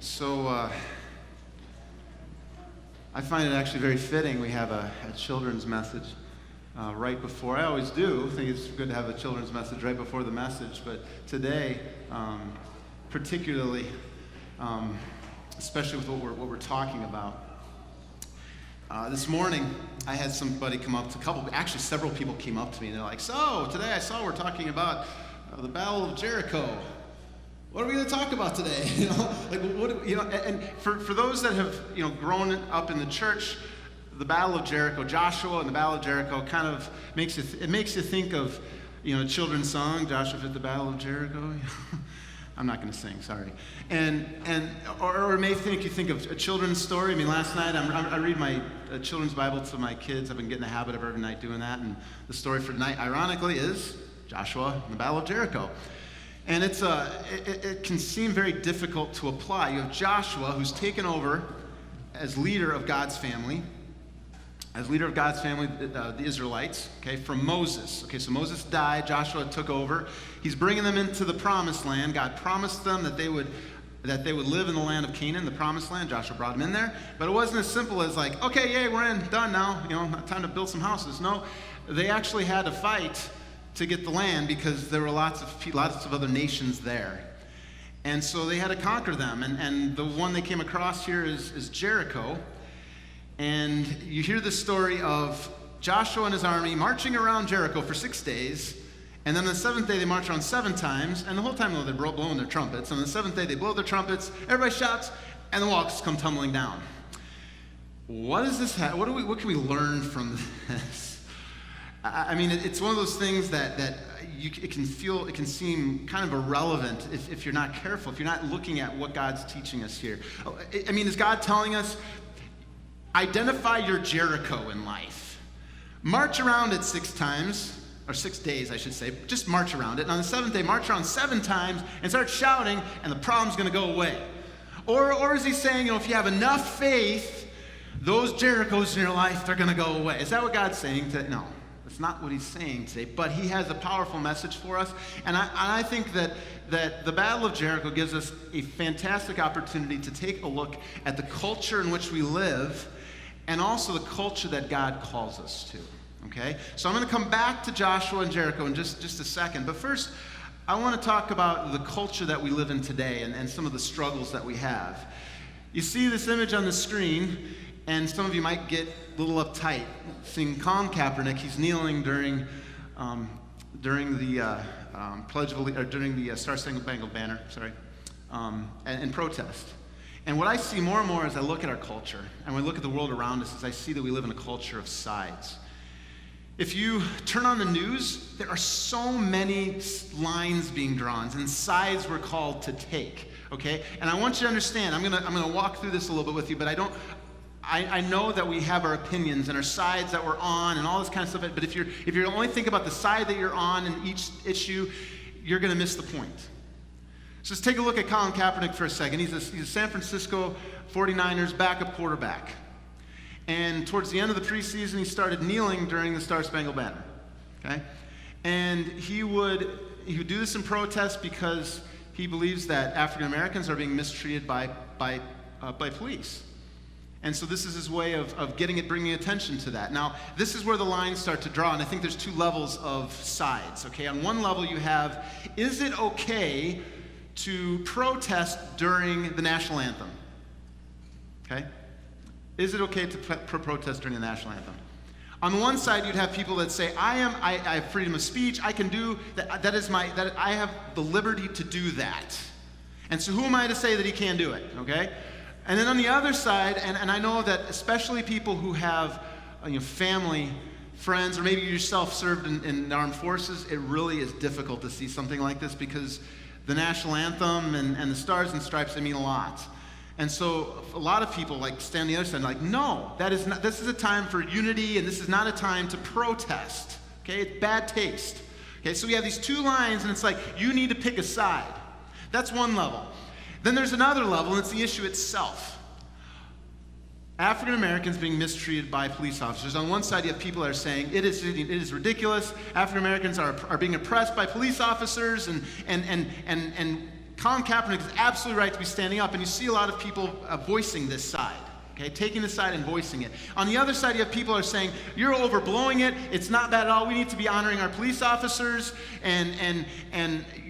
So I find it actually very fitting we have a children's message right before. I always do think it's good to have a children's message right before the message, but today, particularly, especially with what we're talking about. This morning, I had somebody come up to several people came up to me and they're like, "So today I saw we're talking about the Battle of Jericho. What are we going to talk about today?" And for those that have grown up in the church, the Battle of Jericho, Joshua and the Battle of Jericho, kind of makes you think of a children's song, Joshua at the Battle of Jericho. I'm not going to sing, sorry. Or it may think you think of a children's story. I mean, last night I read my children's Bible to my kids. I've been getting a habit of every night doing that, and the story for tonight, ironically, is Joshua and the Battle of Jericho. And it can seem very difficult to apply. You have Joshua, who's taken over as leader of God's family, the Israelites, from Moses. So Moses died, Joshua took over. He's bringing them into the promised land. God promised them that they would live in the land of Canaan, the promised land. Joshua brought them in there. But it wasn't as simple as like, okay, yay, we're in, done now, time to build some houses. No, they actually had to fight to get the land because there were lots of other nations there. And so they had to conquer them. And the one they came across here is Jericho. And you hear the story of Joshua and his army marching around Jericho for 6 days. And then on the seventh day, they march around 7 times. And the whole time, they're blowing their trumpets. And on the seventh day, they blow their trumpets. Everybody shouts, and the walls come tumbling down. What is this? What can we learn from this? I mean, it's one of those things that it can seem kind of irrelevant if you're not careful, if you're not looking at what God's teaching us here. I mean, is God telling us, identify your Jericho in life. March around it 6 times, or 6 days, I should say. Just march around it. And on the 7th day, march around 7 times and start shouting, and the problem's going to go away. Or is he saying, if you have enough faith, those Jerichos in your life, they're going to go away? Is that what God's saying today? No. That's not what he's saying today, but he has a powerful message for us. And I think that the Battle of Jericho gives us a fantastic opportunity to take a look at the culture in which we live and also the culture that God calls us to. Okay? So I'm going to come back to Joshua and Jericho in just a second. But first, I want to talk about the culture that we live in today and some of the struggles that we have. You see this image on the screen, and some of you might get a little uptight. Seeing Colin Kaepernick, he's kneeling during the Pledge of Allegiance, or during the Star Spangled Banner, and protest. And what I see more and more as I look at our culture, and when I look at the world around us, is I see that we live in a culture of sides. If you turn on the news, there are so many lines being drawn, and sides we're called to take. Okay, and I want you to understand. I'm gonna walk through this a little bit with you, but I know that we have our opinions and our sides that we're on and all this kind of stuff, but if you only think about the side that you're on in each issue, you're going to miss the point. So let's take a look at Colin Kaepernick for a second. He's a San Francisco 49ers backup quarterback. And towards the end of the preseason, he started kneeling during the Star Spangled Banner. Okay? And he would do this in protest because he believes that African Americans are being mistreated by police. And so this is his way of bringing attention to that. Now, this is where the lines start to draw, and I think there's 2 levels of sides, okay? On one level you have, is it okay to protest during the national anthem? Okay? Is it okay to protest during the national anthem? On the one side, you'd have people that say, I have freedom of speech, I can do, that I have the liberty to do that. And so who am I to say that he can't do it, okay? And then on the other side, and I know that especially people who have family, friends, or maybe you yourself served in the armed forces, it really is difficult to see something like this because the national anthem and the stars and stripes, they mean a lot. And so a lot of people stand on the other side and like, no, this is a time for unity and this is not a time to protest. Okay, it's bad taste. Okay, so we have these 2 lines and it's like, you need to pick a side. That's one level. Then there's another level, and it's the issue itself. African Americans being mistreated by police officers. On one side, you have people that are saying, it is ridiculous. African Americans are being oppressed by police officers, and Colin Kaepernick is absolutely right to be standing up, and you see a lot of people voicing this side. Okay, taking the side and voicing it. On the other side, you have people who are saying, you're overblowing it, it's not bad at all, we need to be honoring our police officers, and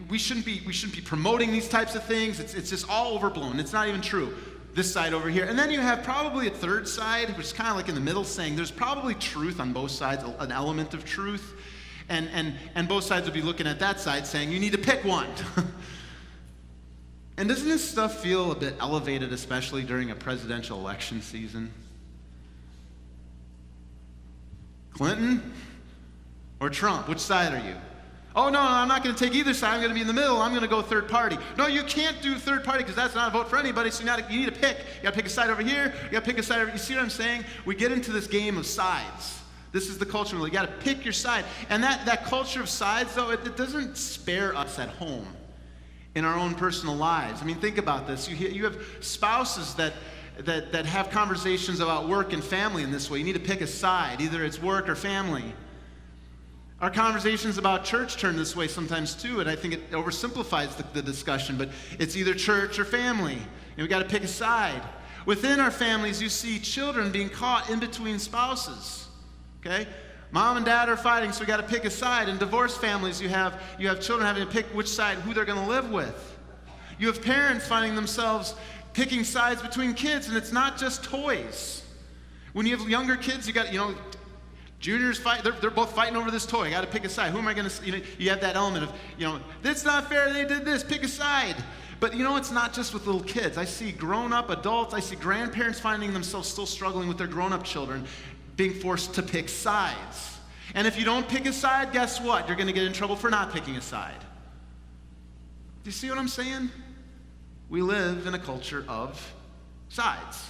we shouldn't be promoting these types of things, it's just all overblown, it's not even true. This side over here. And then you have probably a third side, which is kind of like in the middle, saying there's probably truth on both sides, an element of truth, and both sides would be looking at that side saying, you need to pick one. And doesn't this stuff feel a bit elevated, especially during a presidential election season? Clinton or Trump? Which side are you? Oh, no, I'm not going to take either side. I'm going to be in the middle. I'm going to go third party. No, you can't do third party because that's not a vote for anybody, so you need to pick. You got to pick a side over here. You got to pick a side over here. You see what I'm saying? We get into this game of sides. This is the culture. You got to pick your side. And that culture of sides, though, it doesn't spare us at home in our own personal lives. I mean, think about this. You have spouses that have conversations about work and family in this way. You need to pick a side. Either it's work or family. Our conversations about church turn this way sometimes too, and I think it oversimplifies the discussion, but it's either church or family, and we got to pick a side. Within our families, you see children being caught in between spouses, okay? Mom and dad are fighting, so we got to pick a side. In divorced families, you have children having to pick which side, who they're going to live with. You have parents finding themselves picking sides between kids, and it's not just toys. When you have younger kids, you got, juniors fight, they're both fighting over this toy. I got to pick a side. Who am I going to, you have that element of, it's not fair, they did this, pick a side. But it's not just with little kids. I see grown-up adults, I see grandparents finding themselves still struggling with their grown-up children, being forced to pick sides. And if you don't pick a side, guess what? You're going to get in trouble for not picking a side. Do you see what I'm saying? We live in a culture of sides.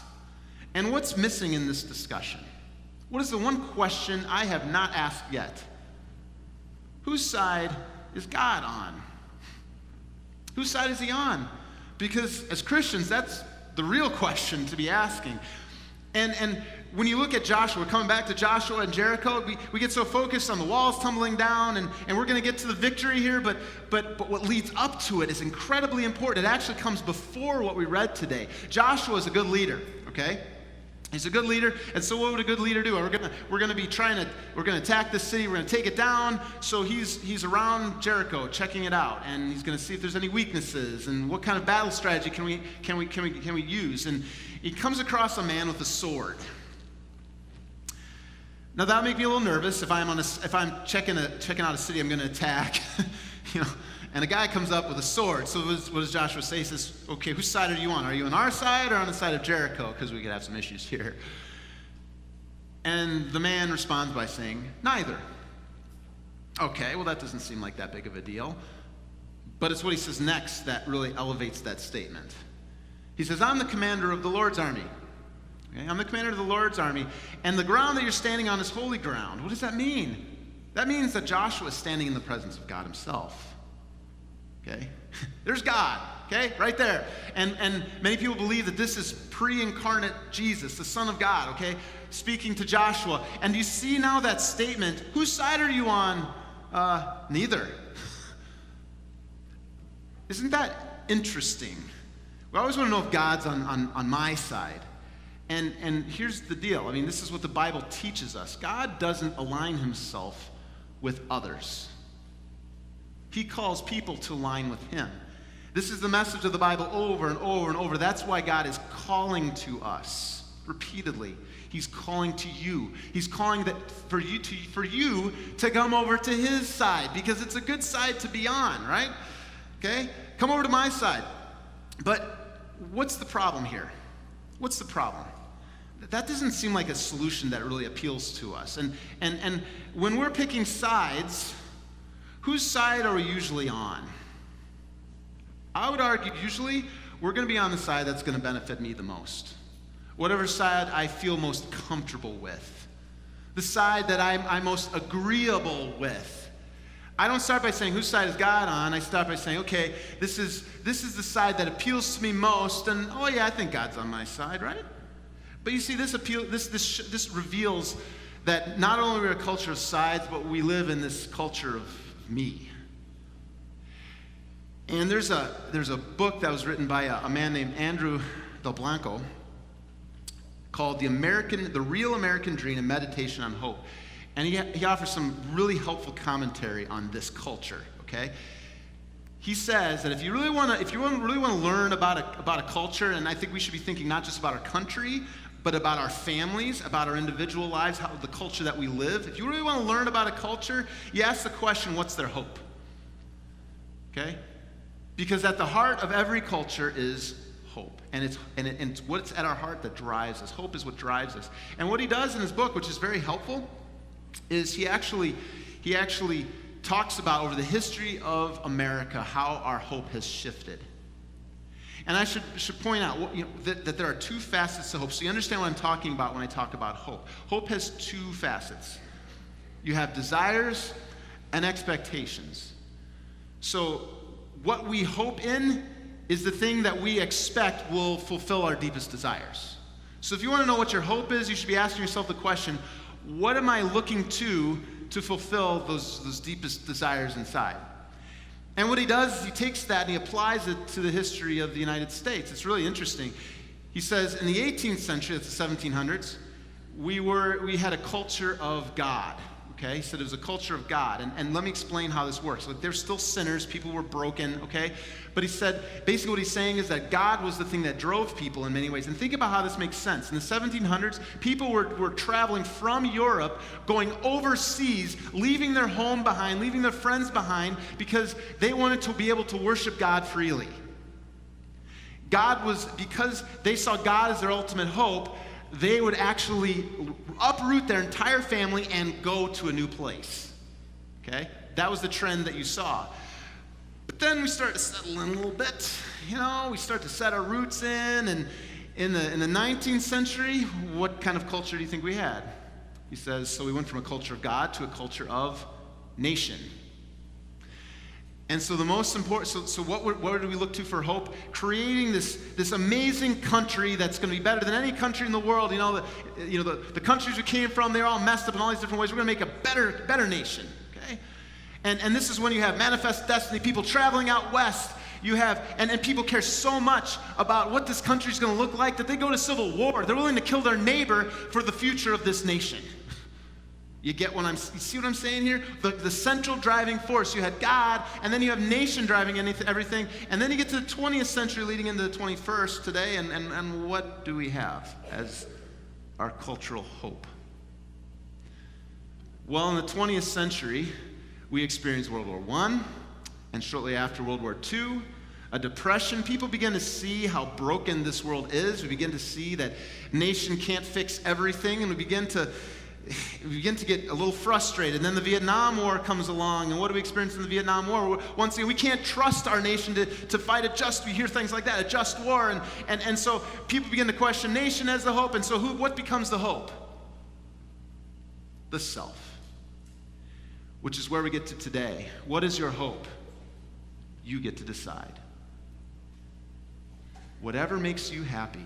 And what's missing in this discussion? What is the one question I have not asked yet? Whose side is God on? Whose side is he on? Because as Christians, that's the real question to be asking. And when you look at Joshua, coming back to Joshua and Jericho, we get so focused on the walls tumbling down, and we're going to get to the victory here, but what leads up to it is incredibly important. It actually comes before what we read today. Joshua is a good leader, okay? He's a good leader, and so what would a good leader do? We're going to attack this city, we're going to take it down. So he's around Jericho, checking it out, and he's going to see if there's any weaknesses and what kind of battle strategy can we use. And he comes across a man with a sword. Now that'll make me a little nervous if I'm checking out a city I'm going to attack, and a guy comes up with a sword. So what does Joshua say? He says, okay, whose side are you on? Are you on our side or on the side of Jericho? Because we could have some issues here. And the man responds by saying, neither. Okay, well that doesn't seem like that big of a deal. But it's what he says next that really elevates that statement. He says, I'm the commander of the Lord's army. Okay, I'm the commander of the Lord's army, and the ground that you're standing on is holy ground. What does that mean? That means that Joshua is standing in the presence of God himself. Okay? There's God, okay? Right there. And many people believe that this is pre-incarnate Jesus, the Son of God, okay? Speaking to Joshua. And you see now that statement, whose side are you on? Neither. Isn't that interesting? We always want to know if God's on my side. And here's the deal. I mean, this is what the Bible teaches us. God doesn't align himself with others. He calls people to align with him. This is the message of the Bible over and over and over. That's why God is calling to us repeatedly. He's calling to you. He's calling for you to come over to his side, because it's a good side to be on, right? Okay? Come over to my side. But what's the problem here? What's the problem? That doesn't seem like a solution that really appeals to us. And when we're picking sides, whose side are we usually on? I would argue usually we're going to be on the side that's going to benefit me the most. Whatever side I feel most comfortable with. The side that I'm most agreeable with. I don't start by saying, whose side is God on? I start by saying, okay, this is the side that appeals to me most, and oh yeah, I think God's on my side, right? But you see, this reveals that not only are we a culture of sides, but we live in this culture of me. And there's a book that was written by a man named Andrew Del Blanco called The Real American Dream, a Meditation on Hope. And he offers some really helpful commentary on this culture, okay? He says that if you really want to learn about a culture, and I think we should be thinking not just about our country, but about our families, about our individual lives, how the culture that we live. If you really want to learn about a culture, you ask the question, what's their hope? Okay? Because at the heart of every culture is hope. And it's what's at our heart that drives us. Hope is what drives us. And what he does in his book, which is very helpful, is he actually talks about over the history of America how our hope has shifted. And I should point out that there are two facets to hope. So you understand what I'm talking about when I talk about hope. Hope has two facets. You have desires and expectations. So what we hope in is the thing that we expect will fulfill our deepest desires. So if you want to know what your hope is, you should be asking yourself the question, what am I looking to fulfill those deepest desires inside? And what he does is he takes that and he applies it to the history of the United States. It's really interesting. He says in the 18th century, that's the 1700s, we had a culture of God. Okay, he said it was a culture of God. And let me explain how this works. Like, they're still sinners. People were broken, okay? But he said, basically what he's saying is that God was the thing that drove people in many ways. And think about how this makes sense. In the 1700s, people were traveling from Europe, going overseas, leaving their home behind, leaving their friends behind, because they wanted to be able to worship God freely. Because they saw God as their ultimate hope, they would actually uproot their entire family and go to a new place. Okay? That was the trend that you saw. But then we start to settle in a little bit. We start to set our roots in. And in the 19th century, what kind of culture do you think we had? He says, so we went from a culture of God to a culture of nation. And so the most important, so what do we look to for hope? Creating this amazing country that's going to be better than any country in the world. The countries we came from, they're all messed up in all these different ways. We're going to make a better nation. Okay? And this is when you have manifest destiny, people traveling out west. You have, and people care so much about what this country is going to look like that they go to civil war. They're willing to kill their neighbor for the future of this nation. You see what I'm saying here? The central driving force. You had God, and then you have nation driving everything, and then you get to the 20th century leading into the 21st today, and what do we have as our cultural hope? Well, in the 20th century, we experienced World War I, and shortly after World War II, a depression. People begin to see how broken this world is. We begin to see that nation can't fix everything, and we begin to get a little frustrated. And then the Vietnam War comes along, and what do we experience in the Vietnam War? Once again, we can't trust our nation to fight we hear things like that, a just war, and so people begin to question nation as the hope, and so what becomes the hope? The self, which is where we get to today. What is your hope? You get to decide. Whatever makes you happy,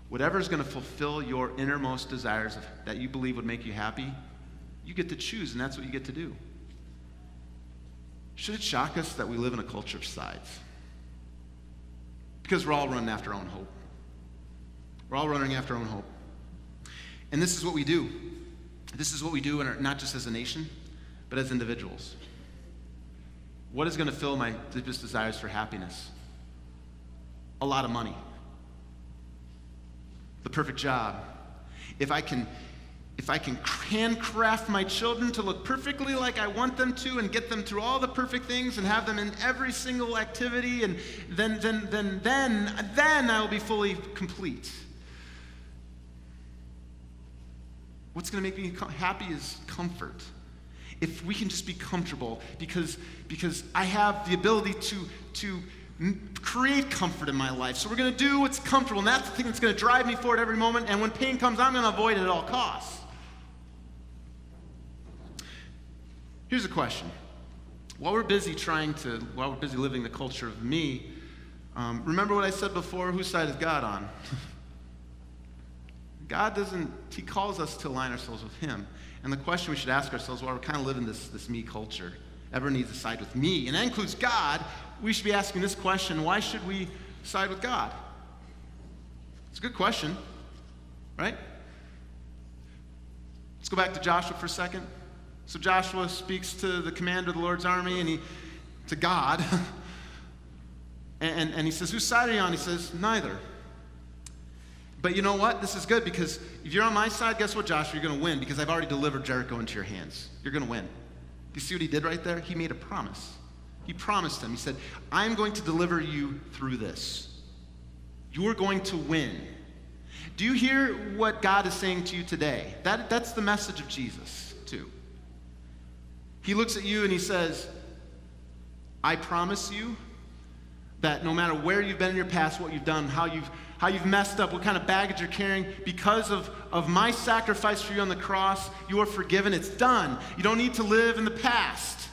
whatever is going to fulfill your innermost desires that you believe would make you happy, you get to choose, and that's what you get to do. Should it shock us that we live in a culture of sides? Because we're all running after our own hope. We're all running after our own hope. And this is what we do. This is what we do, not just as a nation, but as individuals. What is going to fill my deepest desires for happiness? A lot of money. The perfect job. If I can handcraft my children to look perfectly like I want them to and get them through all the perfect things and have them in every single activity, and then I will be fully complete. What's going to make me happy is comfort. If we can just be comfortable, because I have the ability to create comfort in my life. So we're going to do what's comfortable, and that's the thing that's going to drive me forward every moment, and when pain comes, I'm going to avoid it at all costs. Here's a question. While we're busy living the culture of me, remember what I said before? Whose side is God on? He calls us to align ourselves with Him. And the question we should ask ourselves, while we're kind of living this me culture, everyone needs to side with me, and that includes God, we should be asking this question: why should we side with God? It's a good question, right? Let's go back to Joshua for a second. So Joshua speaks to the commander of the Lord's army, and to God, and he says, whose side are you on? He says, neither. But you know what? This is good, because if you're on my side, guess what, Joshua? You're going to win, because I've already delivered Jericho into your hands. You're going to win. You see what he did right there? He made a promise. He promised him. He said, I'm going to deliver you through this. You're going to win. Do you hear what God is saying to you today? That's the message of Jesus, too. He looks at you and he says, I promise you that no matter where you've been in your past, what you've done, how you've messed up, what kind of baggage you're carrying, because of my sacrifice for you on the cross, you are forgiven. It's done. You don't need to live in the past.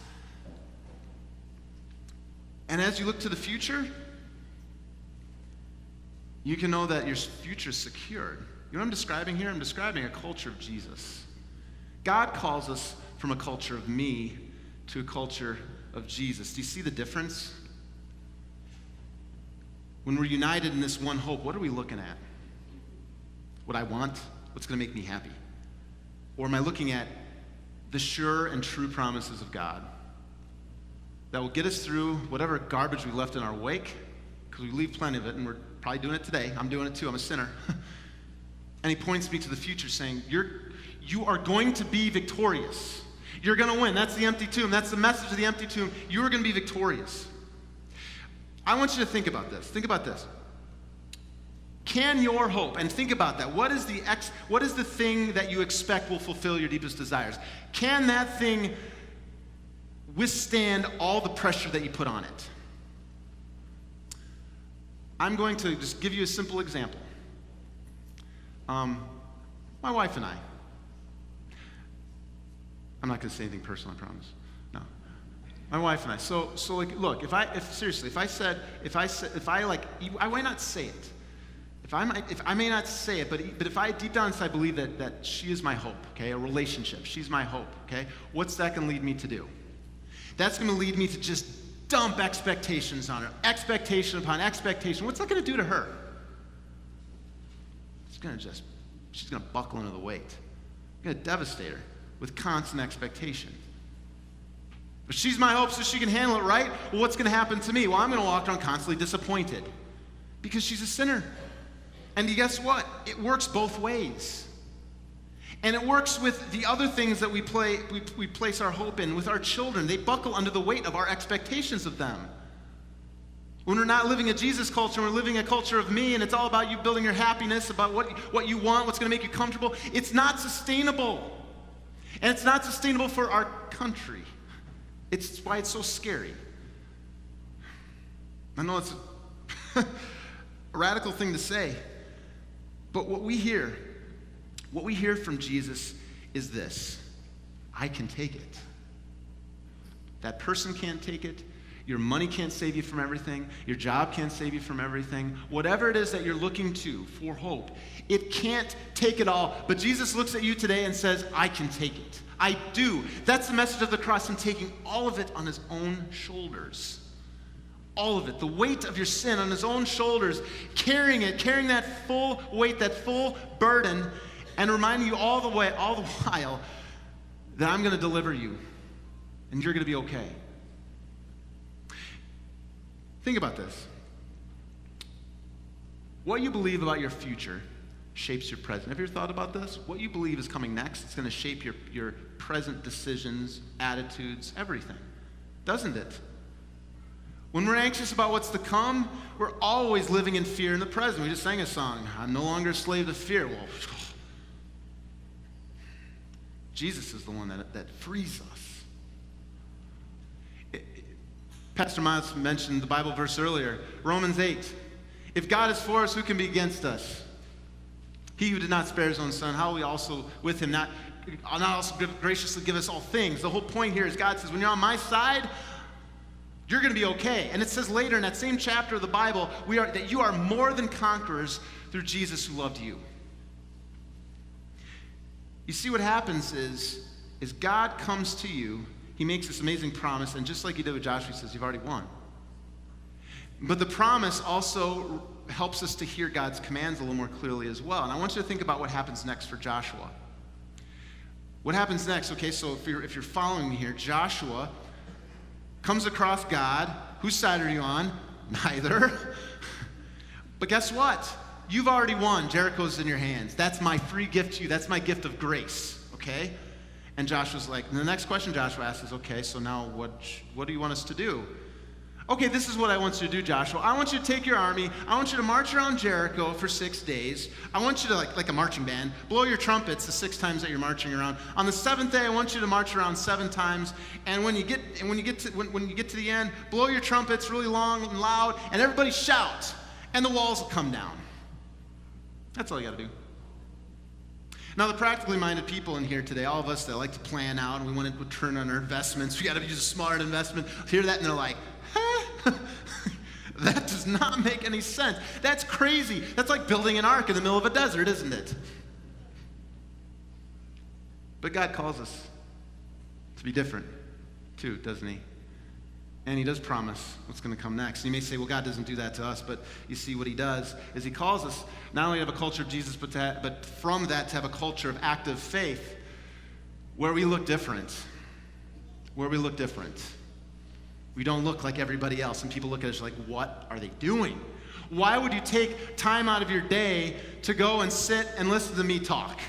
And as you look to the future, you can know that your future is secured. You know what I'm describing here? I'm describing a culture of Jesus. God calls us from a culture of me to a culture of Jesus. Do you see the difference? When we're united in this one hope, what are we looking at? What I want? What's going to make me happy? Or am I looking at the sure and true promises of God that will get us through whatever garbage we left in our wake? Because we leave plenty of it, and we're probably doing it today. I'm doing it too. I'm a sinner. And he points me to the future, saying, you are going to be victorious. You're going to win. That's the empty tomb. That's the message of the empty tomb. You are going to be victorious. I want you to think about this. Think about this. Can your hope, and think about that, what is the thing that you expect will fulfill your deepest desires? Can that thing withstand all the pressure that you put on it? I'm going to just give you a simple example. My wife and I'm not going to say anything personal, I promise. No. My wife and I. So like, look, I might not say it. I may not say it, but if I deep down inside believe that she is my hope, okay, a relationship, she's my hope, okay, what's that going to lead me to do? That's going to lead me to just dump expectations on her, expectation upon expectation. What's that going to do to her? She's going to buckle under the weight. It's going to devastate her with constant expectation. But she's my hope so she can handle it, right? Well, what's going to happen to me? Well, I'm going to walk around constantly disappointed because she's a sinner. And guess what? It works both ways. And it works with the other things that we place our hope in with our children. They buckle under the weight of our expectations of them. When we're not living a Jesus culture, we're living a culture of me, and it's all about you building your happiness, about what you want, what's going to make you comfortable. It's not sustainable. And it's not sustainable for our country. It's why it's so scary. I know it's a radical thing to say, but what we hear from Jesus is this: I can take it. That person can't take it. Your money can't save you from everything. Your job can't save you from everything. Whatever it is that you're looking to for hope, it can't take it all. But Jesus looks at you today and says, I can take it. I do. That's the message of the cross, and taking all of it on his own shoulders. All of it. The weight of your sin on his own shoulders. Carrying that full weight, that full burden, and reminding you all the while that I'm going to deliver you, and you're going to be okay. Think about this. What you believe about your future shapes your present. Have you ever thought about this? What you believe is coming next, it's going to shape your present decisions, attitudes, everything. Doesn't it? When we're anxious about what's to come, we're always living in fear in the present. We just sang a song, I'm no longer a slave to fear. Well, Jesus is the one that frees us. Pastor Miles mentioned the Bible verse earlier, Romans 8. If God is for us, who can be against us? He who did not spare his own son, how will he also with him not also graciously give us all things? The whole point here is God says, when you're on my side, you're going to be okay. And it says later in that same chapter of the Bible, that you are more than conquerors through Jesus who loved you. You see, what happens is God comes to you. He makes this amazing promise, and just like he did with Joshua, he says, you've already won. But the promise also helps us to hear God's commands a little more clearly as well. And I want you to think about what happens next for Joshua. What happens next? Okay, so if you're following me here, Joshua comes across God. Whose side are you on? Neither. But guess what? You've already won. Jericho's in your hands. That's my free gift to you. That's my gift of grace, okay? And Joshua's like, and the next question Joshua asks is, okay, so now what do you want us to do? Okay, this is what I want you to do, Joshua. I want you to take your army. I want you to march around Jericho for 6 days. I want you to, like a marching band, blow your trumpets the 6 times that you're marching around. On the 7th day, I want you to march around 7 times. And when you get to the end, blow your trumpets really long and loud, and everybody shout, and the walls will come down. That's all you got to do. Now, the practically minded people in here today, all of us that like to plan out and we want to return on our investments, we got to use a smart investment, hear that and they're like, huh? That does not make any sense. That's crazy. That's like building an ark in the middle of a desert, isn't it? But God calls us to be different too, doesn't he? And he does promise what's going to come next. You may say, well, God doesn't do that to us, but you see what he does is he calls us not only to have a culture of Jesus, but from that to have a culture of active faith where we look different. Where we look different. We don't look like everybody else, and people look at us like, what are they doing? Why would you take time out of your day to go and sit and listen to me talk?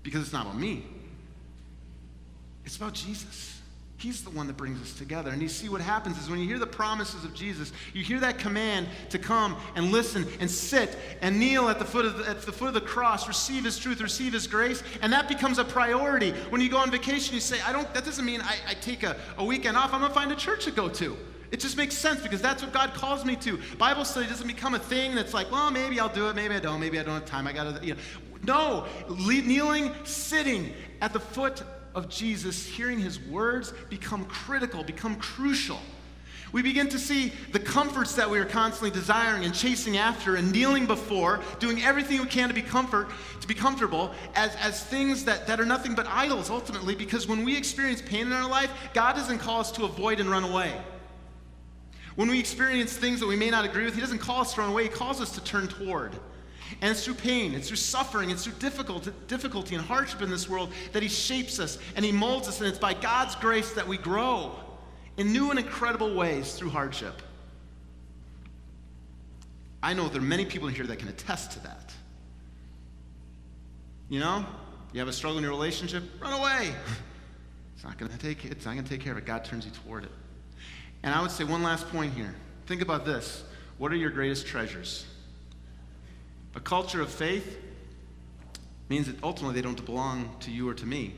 Because it's not about me. It's about Jesus. He's the one that brings us together. And you see what happens is when you hear the promises of Jesus, you hear that command to come and listen and sit and kneel at the foot of the cross, receive his truth, receive his grace, and that becomes a priority. When you go on vacation, you say, that doesn't mean I take a weekend off. I'm going to find a church to go to. It just makes sense because that's what God calls me to. Bible study doesn't become a thing that's like, well, maybe I'll do it, maybe I don't have time, I got to, No, kneeling, sitting at the foot of Jesus, hearing his words become critical, become crucial. We begin to see the comforts that we are constantly desiring and chasing after and kneeling before, doing everything we can to be comfortable as things that are nothing but idols ultimately, because when we experience pain in our life, God doesn't call us to avoid and run away. When we experience things that we may not agree with, he doesn't call us to run away, he calls us to turn toward. And it's through pain, it's through suffering, it's through difficulty and hardship in this world that he shapes us and he molds us, and it's by God's grace that we grow in new and incredible ways through hardship. I know there are many people in here that can attest to that. You have a struggle in your relationship, run away. It's not going to take care of it. God turns you toward it. And I would say one last point here. Think about this. What are your greatest treasures? A culture of faith means that ultimately they don't belong to you or to me.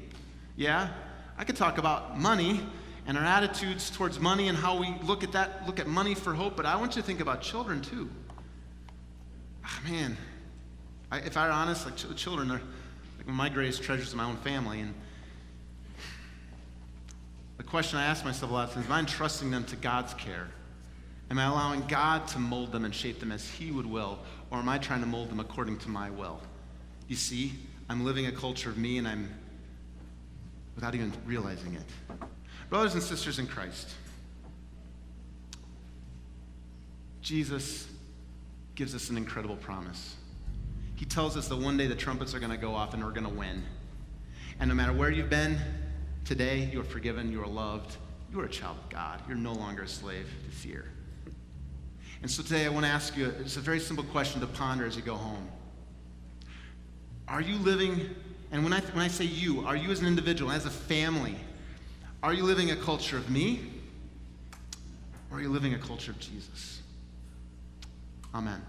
Yeah, I could talk about money and our attitudes towards money and how we look at money for hope, but I want you to think about children too. Man, if I'm honest, like children are like my greatest treasures in my own family. And the question I ask myself a lot of times, am I entrusting them to God's care? Am I allowing God to mold them and shape them as he would will? Or am I trying to mold them according to my will? You see, I'm living a culture of me and I'm without even realizing it. Brothers and sisters in Christ, Jesus gives us an incredible promise. He tells us that one day the trumpets are going to go off and we're going to win. And no matter where you've been, today you are forgiven, you are loved, you are a child of God. You're no longer a slave to fear. And so today I want to ask you, it's a very simple question to ponder as you go home. Are you living, and when I say you, are you as an individual, as a family, are you living a culture of me, or are you living a culture of Jesus? Amen.